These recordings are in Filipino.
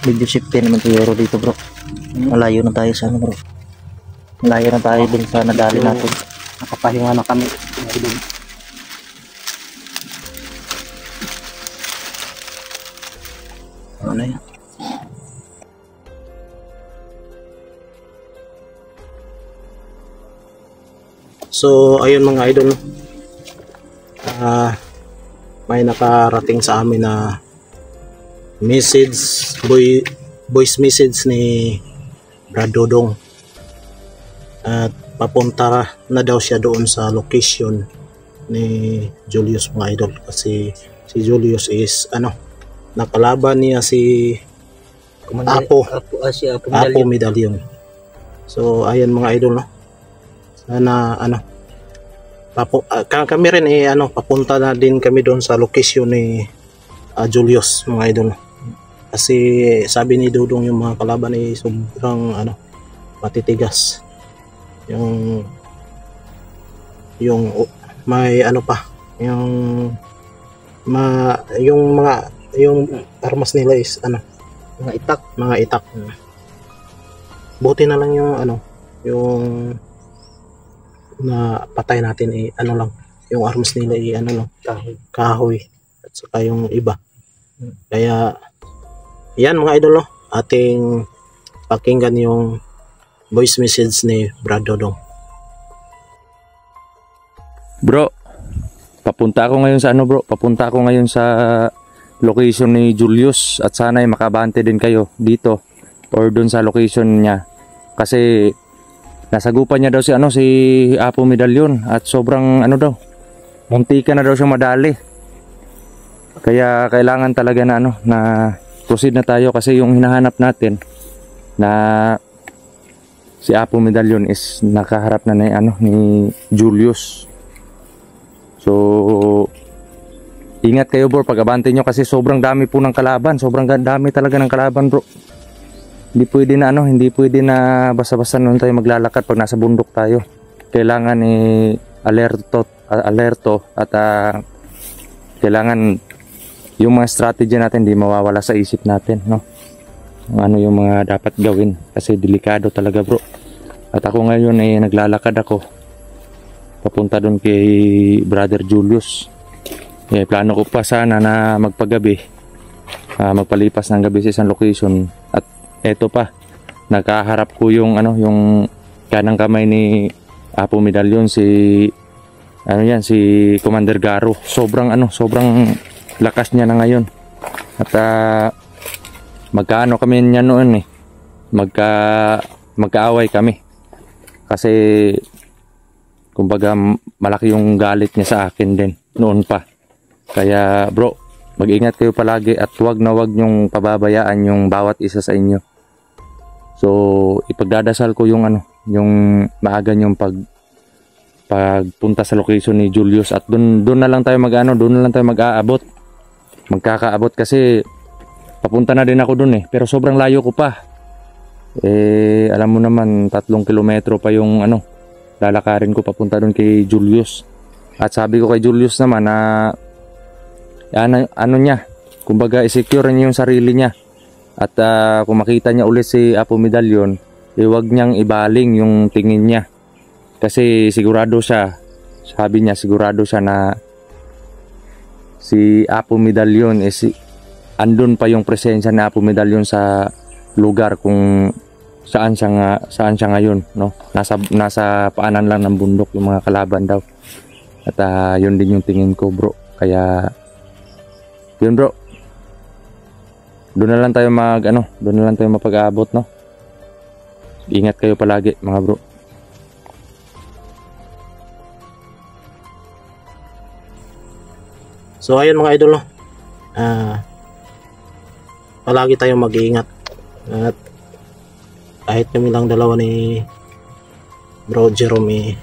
Medyo safety naman siguro dito bro. Malayo na tayo sa ano bro. Malayo na tayo dun sa nadali natin. Nakapahinga na kami. Ano yan? So ayun mga idol, may nakarating sa amin na message, voice message ni Brad Dodong at papunta na daw siya doon sa location ni Julius mga idol, kasi si Julius is nakalaban niya si Apo Medallion. So ayan mga idol, no, sana kami rin papunta na din kami doon sa location ni Julius mga idol, kasi sabi ni Dudong yung mga kalaban ay sobrang matitigas, yung may yung armas nila is mga itak. Buti na lang yung na patay natin lang yung armas nila kahoy at saka yung iba. Kaya yan mga idol, ating pakinggan yung voice message ni Brad Dodong. Bro, papunta ako ngayon sa papunta ako ngayon sa location ni Julius at sana ay makabante din kayo dito or dun sa location niya, kasi nasagupan niya daw si Apo Medallion at sobrang muntika na daw siya madali. Kaya kailangan talaga na proceed na tayo, kasi yung hinahanap natin na si Apo Medallion is nakaharap na ni Julius. So ingat kayo bro, pag-abante nyo, kasi sobrang dami po ng kalaban, sobrang dami talaga ng kalaban bro. Hindi pwede na basta-basta naman tayo maglalakad pag nasa bundok tayo. Kailangan alerto at kailangan yung mga strategy natin di mawawala sa isip natin, no? Yung mga dapat gawin, kasi delikado talaga bro. At ako ngayon naglalakad ako papunta doon kay Brother Julius. Plano ko pa sana na magpagabi, magpalipas ng gabi sa isang location. At eto pa, nakaharap ko yung kanang kamay ni Apo Medallion, si Commander Garo. Sobrang lakas niya na ngayon. At kami niya noon magkaaway kami, kasi kumbaga malaki yung galit niya sa akin din noon pa. Kaya bro, mag-ingat kayo palagi at wag nyong pababayaan yung bawat isa sa inyo. So ipagdadasal ko yung maaga yung pagpunta sa location ni Julius, at doon na lang tayo mag-aabot. Magkakaabot kasi papunta na din ako doon pero sobrang layo ko pa. Alam mo naman, 3 kilometro pa yung lalakarin ko papunta doon kay Julius. At sabi ko kay Julius naman na kumbaga i-secure niya yung sarili niya. At kung makita niya ulit si Apo Medallion, huwag niyang ibaling yung tingin niya. Kasi sigurado siya na si Apo Medallion andun pa yung presensya ni Apo Medallion sa lugar kung saan siya ngayon, no? Nasa paanan lang ng bundok yung mga kalaban daw. At yun din yung tingin ko bro. Kaya yun bro, doon na lang tayo mapag-aabot, no? Ingat kayo palagi mga bro. So ayun mga idol, no? Palagi tayong mag-iingat, at kahit kami lang dalawa ni Bro Jerome,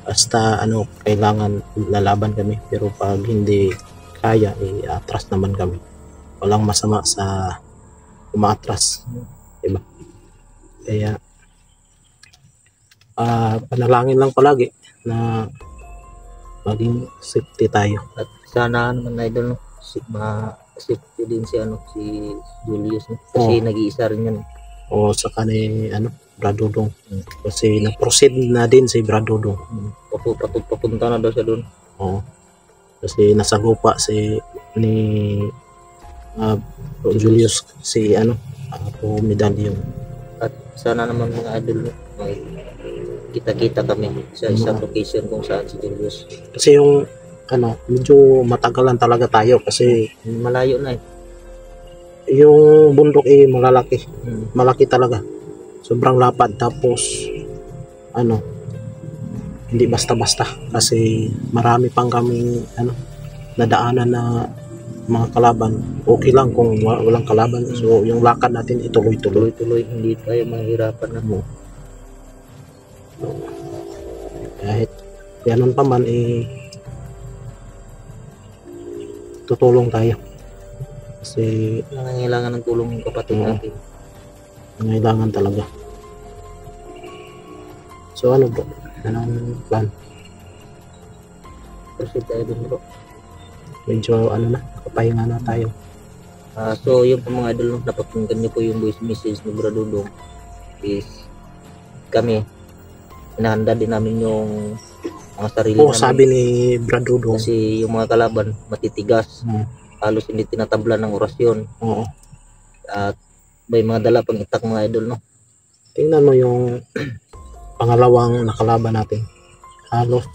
basta kailangan lalaban kami, pero pag hindi kaya atras naman kami. Walang masama sa umaatras, diba? Kaya panalangin lang palagi na maging safety tayo. At sana naman idol, Kasi din si Julius, no? Kasi nag-iisa rin yan. O saka ni Brad Dodong. Kasi na-proceed na din si Brad Dodong. Papunta na daw siya doon. Oo. Kasi nasagupa ni Julius si po medalyon. At sana naman mga idol, no, may kita-kita kami sa isang location kung saan si Julius. Kasi yung medyo matagalan talaga tayo kasi Malayo na eh. yung bundok malalaki. Malaki talaga. Sobrang lapad tapos hindi basta-basta kasi marami pang kaming nadaanan na mga kalaban. Okay lang kung walang kalaban. So yung lakad natin ituloy-tuloy. Tuloy-tuloy, hindi tayo mahirapan na. Kahit ganun pa man tutulong tayo. Kasi Nangangailangan ng tulong yung kapatid natin. nangailangan talaga. So bro? Anong plan? Proceed tayo dun, bro. Medyo nakapahinga na tayo. So yung po mga idol, no, napakinggan niyo po yung voice message ni Bro Dudong. Is kami, inahanda din namin yung mga sarili namin. Sabi ni Brad Dodong. Kasi yung mga kalaban matitigas. Halos hindi tinatabla ng orasyon. Oo. At may mga dala pang itak mga idol, no. Tingnan mo yung pangalawang nakalaban natin. Halos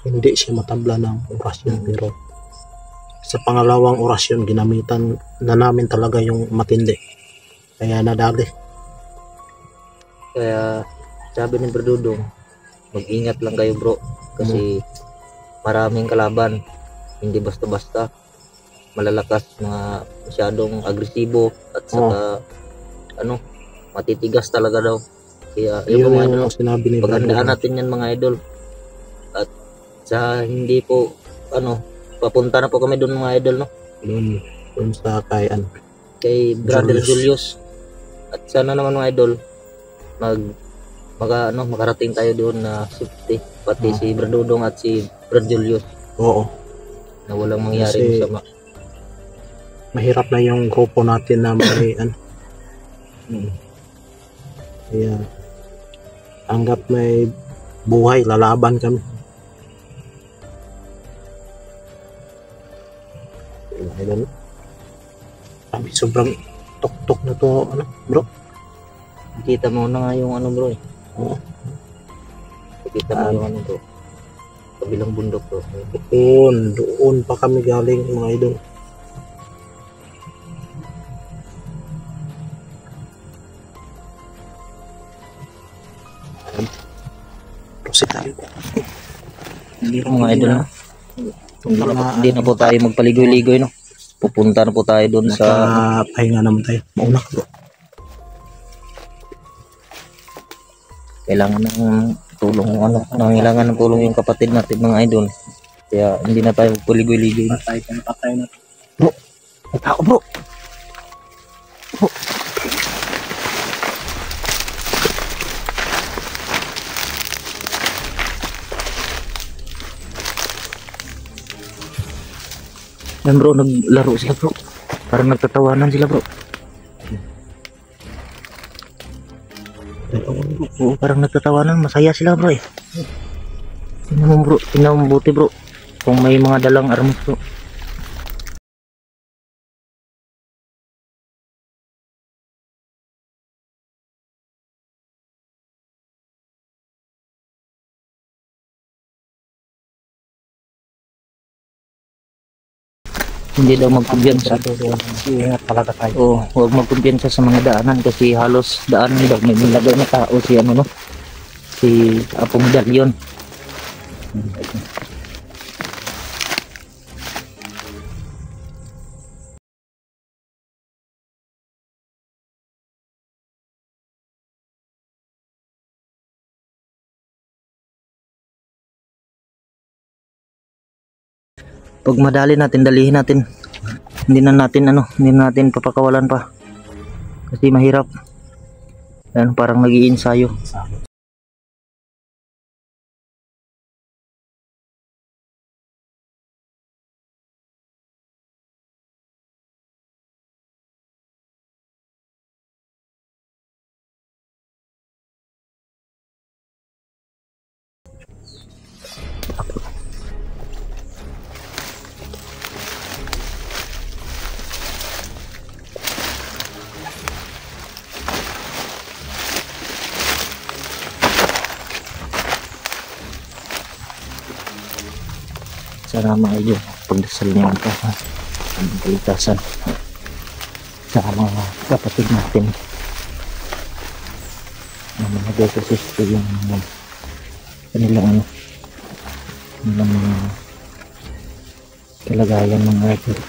hindi siya matabla ng orasyon pero sa pangalawang orasyon ginamitan na namin talaga yung matindi. Kaya nadali. Kaya sabi ni Bro Dudong, mag-ingat lang kayo, bro. Kasi maraming kalaban. Hindi basta-basta. Malalakas, mga masyadong agresibo at saka matitigas talaga daw. Kaya Yun mga yung sinabi ni Brad paghandaan Dodong. natin yan mga idol. At sa hindi po papunta na po kami doon mga idol, no. Doon sa Kay Brother Julius. At sana naman mga idol makarating tayo doon na safety, pati si Bro Dudong at si Brother Julius. Oo. Na walang mangyari Kasi masama. Mahirap na yung grupo natin na may Kaya hanggat may buhay, lalaban kami. Sobrang tok-tok na to, bro. Kita mo na nga yung bro eh. Oo. Kita mo yung bro. Kabilang bundok bro. Doon pa kami galing mga idol. Proceed tayo. Hindi mga idol, no. Hindi na po tayo magpaligoy-ligoy, no. Pupunta na po tayo doon sa pahinga naman tayo. Mauna bro. Kailangan ng tulong nangailangan ng tulong yung kapatid natin mga idol. Kaya hindi na tayo magpaligoy-ligoy. Patay na. Bro, ako bro. Yan bro, naglaro sila bro. Parang nagtatawanan sila bro. Oo, parang nagtatawanan. Masaya sila bro eh. Tingnan mo bro, tingnan mo buti bro. Kung may mga dalang armas bro. Hindi daw magkumpiyansa. Ingat talaga tayo. Oo, huwag magkumpiyansa sa mga daanan kasi halos daanan daw may nilagay na tao si si Apo Medalyon. Pag madali natin, dalihin natin. Hindi na natin papakawalan pa. Kasi mahirap. Yan, parang nag-iinsayo. Sana mga idol, pagdasal niyo ito ang kaligtasan sa mga kapatid natin na mga deposito yung kanilang kalagayan mga idol.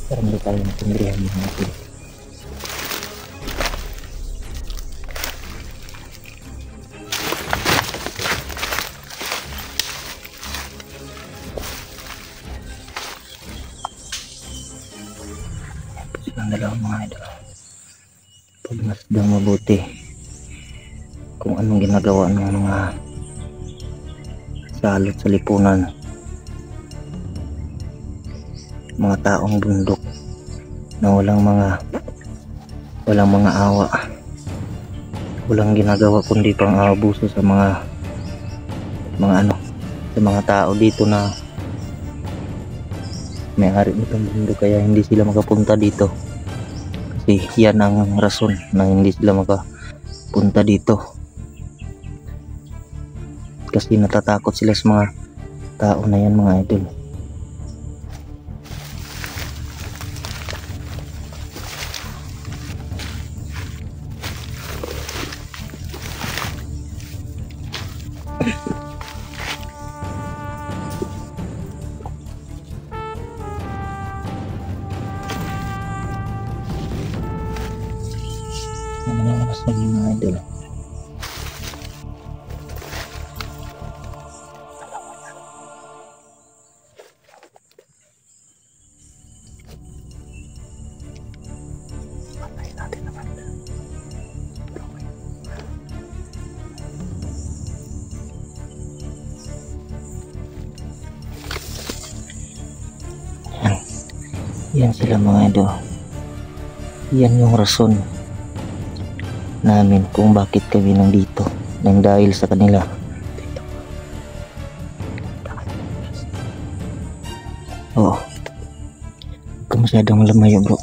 Parang hindi tayo natindihan mga idol. Silang dalawa mga idol, pagmasdang mabuti kung anong ginagawa ng mga salot sa lipunan, mga taong bundok na walang mga awa, walang ginagawa kundi pang aabuso sa mga sa mga tao dito na may-ari nitong bundok, kaya hindi sila makapunta dito. Kasi yan ang rason na hindi sila makapunta dito, kasi natatakot sila sa mga tao na yan mga idol. Namalakas na mga idol. Patayin natin naman. Yan sila mga idol. Yan yung rason namin kung bakit kami nandito, nang dahil sa kanila. Oo, huwag ka masyadong lamayo bro.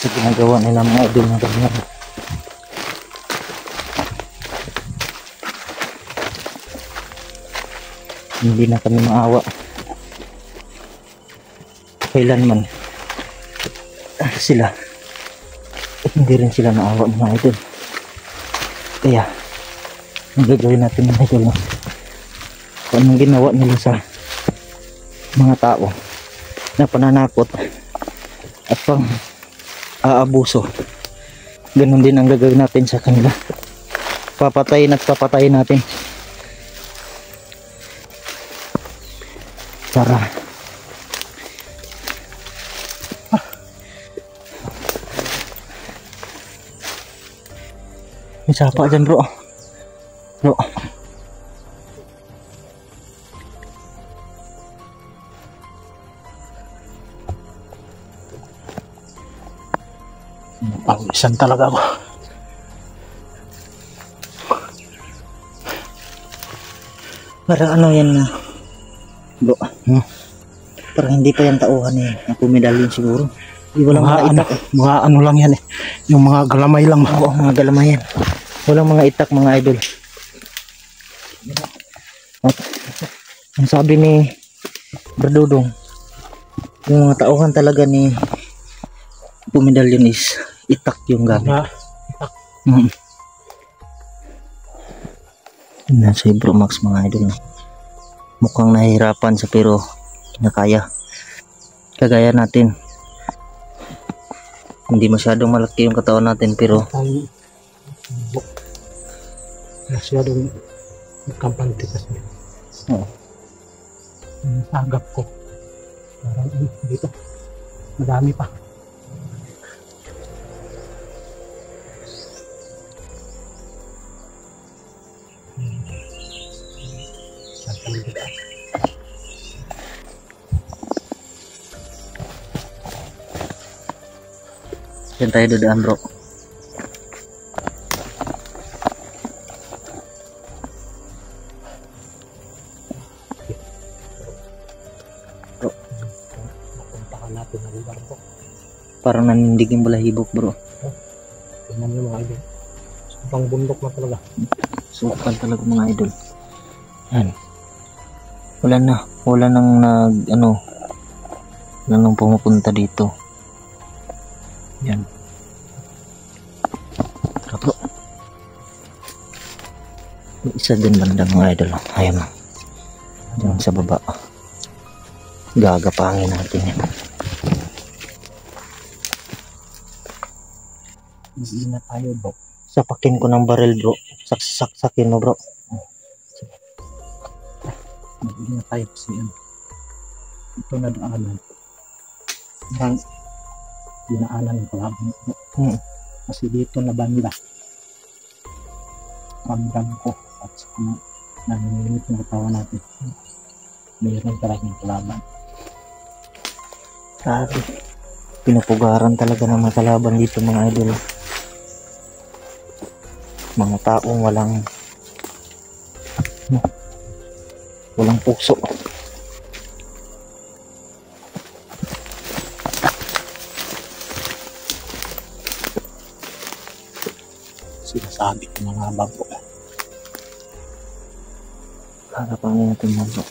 sa ginagawa nila mga idol na ganyan. Hindi na kami maawa kailanman sila, hindi rin sila naawa mga idol. Kaya ang gagawin natin mga idol, no? Kung anong ginawa nila sa mga tao na pananakot at pang aabuso, ganun din ang gagawin natin sa kanila. Papatayin at papatayin natin para may sapa dyan bro. Pawisan talaga ako. Parang ano yan na bro, parang hindi pa yan tauhan eh, ako medalyon siguro. Di walang mga itak eh. Mga ano lang yan eh, yung mga galamay lang. Oo, mga galamay yan, walang mga itak mga idol. At ang sabi ni Bradodong, yung mga tauhan talaga ni Pumedalyon is itak yung gamit. Yan si Bro Max mga idol, no? Mukhang nahihirapan sa pero kinakaya. Kagaya natin, hindi masyadong malaki yung katawan natin pero masyadong kampante kasi. Oo. Agap ko parang dito madami pa. Yan tayo dudaan bro. Puntahan natin ang lugar ko. Parang nanindig yung balahibok bro. Tingnan nyo mga idol, pang bundok na talaga. Sukal talaga mga idol. Yan. Wala nang wala nang pumupunta dito. Yan. Tara bro. May isa din banda mga idol. Ayan o. Diyan sa baba. Gagapangin natin yan. Hindi na tayo bro. Sapakin ko ng baril bro. Saksakin mo bro. Hindi na tayo kasi yan. Ito na daanan. Parang dinaanan ng kalaban ko. Kasi dito na banda. Ramdam ko at saka nanginginig ng katawan natin. Mayroon talagang kalaban. Grabe. Pinupugaran talaga ng mga kalaban dito mga idol. Mga taong walang puso. Sinasabi ko mga bago. Kakapangin natin mga bro.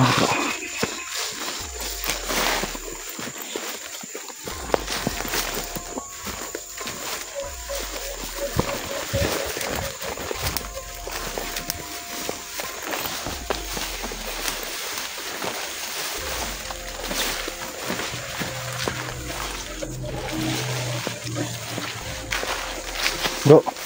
mga bro. Bro,